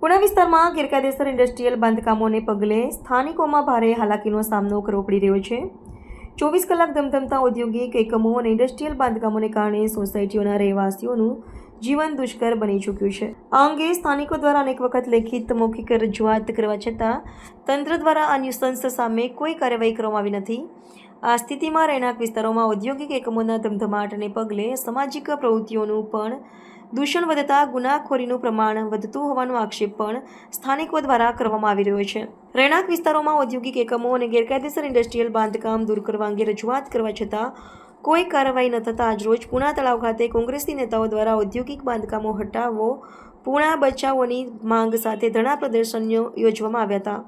પુણા વિસ્તારમાં ગેરકાયદેસર ઇન્ડસ્ટ્રીયલ બાંધકામોને પગલે સ્થાનિકોમાં ભારે હાલાકીનો સામનો કરવો પડી રહ્યો છે। 24 કલાક ધમધમતા ઔદ્યોગિક એકમો અને ઇન્ડસ્ટ્રીયલ બાંધકામોને કારણે સોસાયટીઓના રહેવાસીઓનું જીવન દુષ્કર બની ચૂક્યું છે। આ અંગે સ્થાનિકો દ્વારા અનેક વખત લેખિત મૌખિક રજૂઆત કરવા છતાં તંત્ર દ્વારા આ ન્યુસન્સ સામે કોઈ કાર્યવાહી કરવામાં આવી નથી। આ સ્થિતિમાં રહેણાંક વિસ્તારોમાં ઔદ્યોગિક એકમોના ધમધમાટને પગલે સામાજિક પ્રવૃત્તિઓનું પણ દૂષણ વધતા ગુનાખોરીનું પ્રમાણ વધતું હોવાનો આક્ષેપ પણ સ્થાનિકો દ્વારા કરવામાં આવી રહ્યો છે। રહેણાંક વિસ્તારોમાં ઔદ્યોગિક એકમો અને ગેરકાયદેસર ઇન્ડસ્ટ્રીયલ બાંધકામ દૂર કરવા અંગે રજૂઆત કરવા છતાં કોઈ કાર્યવાહી ન થતાં આજરોજ પુણા તળાવ ખાતે કોંગ્રેસી નેતાઓ દ્વારા ઔદ્યોગિક બાંધકામો હટાવો પુણા બચાવોની માંગ સાથે ધરણા પ્રદર્શનો યોજવામાં આવ્યા હતા।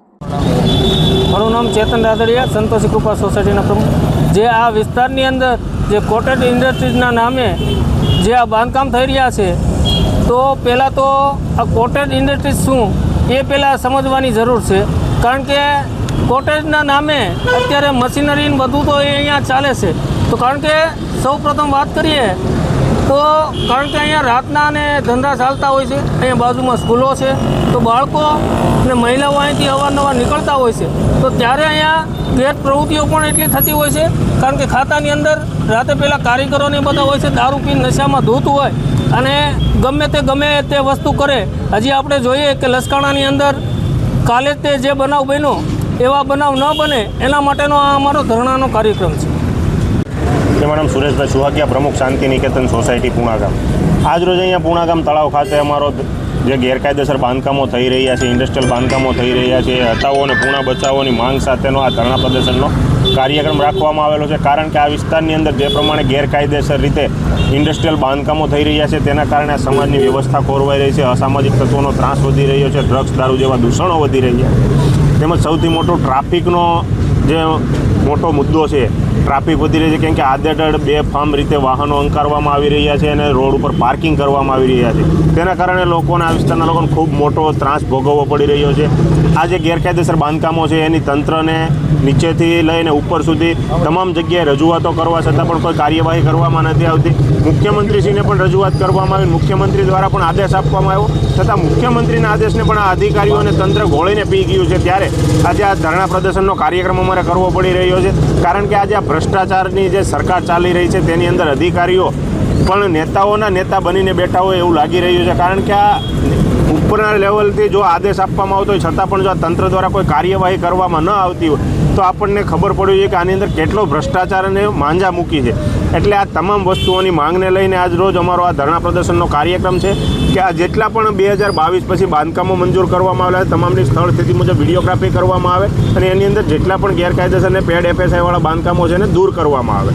મારું નામ ચેતન રાદડિયા, સંતોષી કૃપા સોસાયટીના પ્રમુખ। જે આ વિસ્તારની અંદર જે કોટેજ ઇન્ડસ્ટ્રીઝના નામે જે આ બાંધકામ થઈ રહ્યા છે, તો પહેલાં તો આ કોટેજ ઇન્ડસ્ટ્રીઝ શું એ પહેલાં સમજવાની જરૂર છે। કારણ કે કોટેજના નામે અત્યારે મશીનરી બધું તો એ અહીંયા ચાલે છે। તો કારણ કે સૌ પ્રથમ વાત કરીએ તો કારણ કે અહીંયા રાતના અને ધંધા ચાલતા હોય છે, અહીંયા બાજુમાં સ્કૂલો છે, તો બાળકો અને મહિલાઓ અહીંથી અવારનવાર નીકળતા હોય છે, તો ત્યારે અહીંયા ગેરપ્રવૃત્તિઓ પણ એટલી થતી હોય છે। કારણ કે ખાતાની અંદર રાતે પહેલાં કારીગરોને બધા હોય છે, દારૂ પીને નશામાં ધૂત હોય અને ગમે તે વસ્તુ કરે। હજી આપણે જોઈએ કે લસકાણાની અંદર કાલે તે જે બનાવ બન્યો એવા બનાવ ન બને એના માટેનો આ અમારો ધરણાનો કાર્યક્રમ છે। મારું નામ સુરેશભાઈ સુહાગિયા, પ્રમુખ શાંતિ નિકેતન સોસાયટી પૂણાગામ। આજરોજ અહીંયા પૂણાગામ તળાવ ખાતે અમારો જે ગેરકાયદેસર બાંધકામો થઈ રહ્યા છે, ઇન્ડસ્ટ્રીયલ બાંધકામો થઈ રહ્યા છે, એ હટાવો અને પૂણા બચાવોની માંગ સાથેનો આ ધરણા પ્રદર્શનનો કાર્યક્રમ રાખવામાં આવેલો છે। કારણ કે આ વિસ્તારની અંદર જે પ્રમાણે ગેરકાયદેસર રીતે ઇન્ડસ્ટ્રીયલ બાંધકામો થઈ રહ્યા છે, તેના કારણે આ સમાજની વ્યવસ્થા ખોરવાઈ રહી છે, અસામાજિક તત્વોનો ત્રાસ વધી રહ્યો છે, ડ્રગ્સ દારૂ જેવા દૂષણો વધી રહ્યા છે, તેમજ સૌથી મોટો ટ્રાફિકનો જે મોટો મુદ્દો છે, ટ્રાફિક વધી રહી છે। કેમ કે આડેધડ બેફામ રીતે વાહનો અંકારવામાં આવી રહ્યા છે અને રોડ ઉપર પાર્કિંગ કરવામાં આવી રહ્યા છે, તેના કારણે લોકોને આ વિસ્તારના લોકોને ખૂબ મોટો ત્રાસ ભોગવવો પડી રહ્યો છે। આ જે ગેરકાયદેસર બાંધકામો છે એની તંત્રને નીચેથી લઈને ઉપર સુધી તમામ જગ્યાએ રજૂઆતો કરવા છતાં પણ કોઈ કાર્યવાહી કરવામાં નથી આવતી। મુખ્યમંત્રીશ્રીને પણ રજૂઆત કરવામાં આવી, મુખ્યમંત્રી દ્વારા પણ આદેશ આપવામાં આવ્યો, છતાં મુખ્યમંત્રીના આદેશને પણ આ અધિકારીઓ અને તંત્ર ઘોળીને પી ગયું છે। ત્યારે આજે આ ધરણા પ્રદર્શનનો કાર્યક્રમ અમારે કરવો પડી રહ્યો છે। કારણ કે આજે આ ભ્રષ્ટાચારની જે સરકાર ચાલી રહી છે તેની અંદર અધિકારીઓ પણ નેતાઓના નેતા બનીને બેઠા હોય એવું લાગી રહ્યું છે। કારણ કે આ ઉપરના લેવલથી જો આદેશ આપવામાં આવતો હોય છતાં પણ જો આ તંત્ર દ્વારા કોઈ કાર્યવાહી કરવામાં ન આવતી હોય તો આપણને ખબર પડી છે કે આની અંદર કેટલો ભ્રષ્ટાચાર અને માંજા મૂકી છે। એટલે આ તમામ વસ્તુઓની માંગને લઈને આજ રોજ અમારો આ ધરણા પ્રદર્શનનો કાર્યક્રમ છે કે આ જેટલા પણ 2022 પછી બાંધકામો મંજૂર કરવામાં આવેલા છે તમામની સ્થળ સ્થિતિ મુજબ વિડીયોગ્રાફી કરવામાં આવે અને એની અંદર જેટલા પણ ગેરકાયદેસર અને પેડ FSI-વાળા બાંધકામો છે એને દૂર કરવામાં આવે।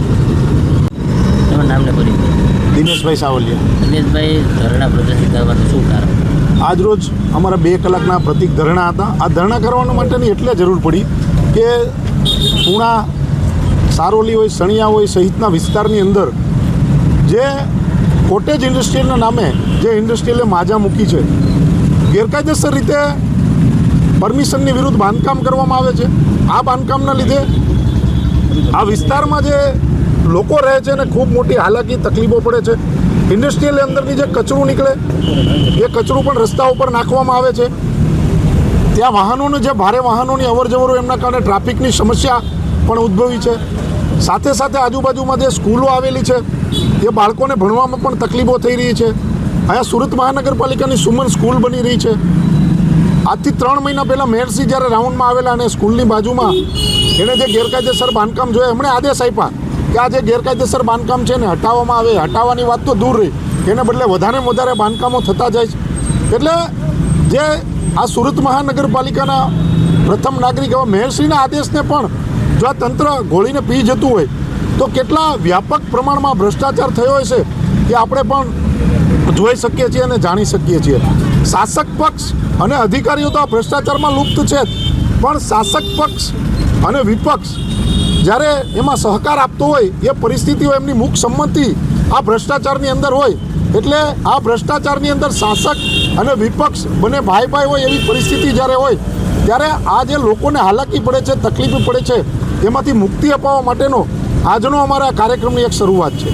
દિનેશભાઈ સાવલિયા। દિનેશભાઈ, ધરણા પ્રદર્શન કરવાનું શું કારણ? આજરોજ અમારા 2 કલાકના પ્રતિક ધરણા હતા। આ ધરણા કરવા માટેની એટલે જરૂર પડી કે પૂણા, સારોલી હોય, સણિયા હોય સહિતના વિસ્તારની અંદર જે કોટેજ ઇન્ડસ્ટ્રીયલના નામે જે ઇન્ડસ્ટ્રીયલે માજા મૂકી છે, ગેરકાયદેસર રીતે પરમિશનની વિરુદ્ધ બાંધકામ કરવામાં આવે છે। આ બાંધકામના લીધે આ વિસ્તારમાં જે લોકો રહે છે અને ખૂબ મોટી હાલાકી તકલીફો પડે છે। ઇન્ડસ્ટ્રીયલ અંદરની જે કચરું નીકળે એ કચરું પણ રસ્તા ઉપર નાખવામાં આવે છે। ત્યાં વાહનોને જે ભારે વાહનોની અવરજવરો એમના કારણે ટ્રાફિકની સમસ્યા પણ ઉદ્ભવી છે। સાથે સાથે આજુબાજુમાં જે સ્કૂલો આવેલી છે એ બાળકોને ભણવામાં પણ તકલીફો થઈ રહી છે। અહીંયા સુરત મહાનગરપાલિકાની સુમન સ્કૂલ બની રહી છે। આજથી 3 મહિના પહેલાં મેયરશ્રી જ્યારે રાઉન્ડમાં આવેલા અને સ્કૂલની બાજુમાં એણે જે ગેરકાયદેસર બાંધકામ જોયા એમણે આદેશ આપ્યા કે આ જે ગેરકાયદેસર બાંધકામ છે ને હટાવવામાં આવે। હટાવવાની વાત તો દૂર રહી, એને બદલે વધારે બાંધકામો થતા જાય છે। એટલે જે આ સુરત મહાનગરપાલિકાના પ્રથમ નાગરિક એવા મેયરશ્રીના આદેશને પણ જો આ તંત્ર ઘોળીને પી જતું હોય તો કેટલા વ્યાપક પ્રમાણમાં ભ્રષ્ટાચાર થયો હોય છે એ આપણે પણ જોઈ શકીએ છીએ અને જાણી શકીએ છીએ। શાસક પક્ષ અને અધિકારીઓ તો આ ભ્રષ્ટાચારમાં લુપ્ત છે જ, પણ શાસક પક્ષ અને વિપક્ષ જ્યારે એમાં સહકાર આપતો હોય એ પરિસ્થિતિઓ એમની મુખ સંમતિ આ ભ્રષ્ટાચારની અંદર હોય, એટલે આ ભ્રષ્ટાચારની અંદર શાસક અને વિપક્ષ બંને ભાઈ હોય એવી પરિસ્થિતિ જ્યારે હોય ત્યારે આ જે લોકોને હાલાકી પડે છે, તકલીફ પડે છે, એમાંથી મુક્તિ અપાવવા માટેનો આજનો અમારા કાર્યક્રમની એક શરૂઆત છે।